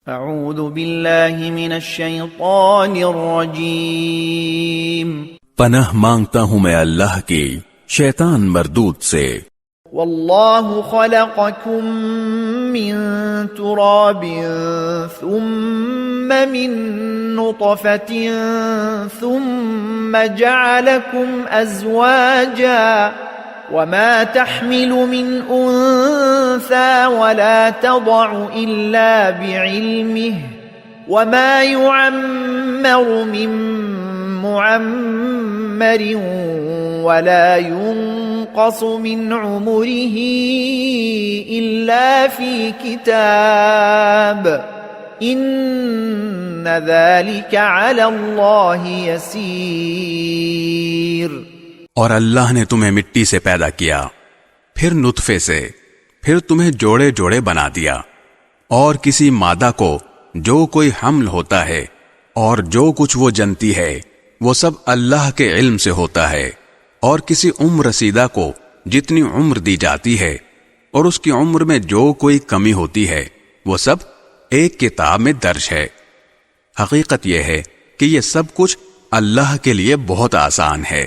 اعوذ باللہ من الشیطان الرجیم پناہ مانگتا ہوں میں اللہ کی شیطان مردود سے۔ واللہ خلقکم من تراب ثم من نطفة ثم جعلكم ازواجا وما تحمل من انثى ولا تضع الا بعلمه وما يعمر من معمر ولا ينقص من عمره إلا في كتاب إن ذلك على الله يسير۔ اور اللہ نے تمہیں مٹی سے پیدا کیا، پھر نطفے سے، پھر تمہیں جوڑے جوڑے بنا دیا، اور کسی مادہ کو جو کوئی حمل ہوتا ہے اور جو کچھ وہ جنتی ہے وہ سب اللہ کے علم سے ہوتا ہے، اور کسی عمر رسیدہ کو جتنی عمر دی جاتی ہے اور اس کی عمر میں جو کوئی کمی ہوتی ہے وہ سب ایک کتاب میں درج ہے۔ حقیقت یہ ہے کہ یہ سب کچھ اللہ کے لیے بہت آسان ہے۔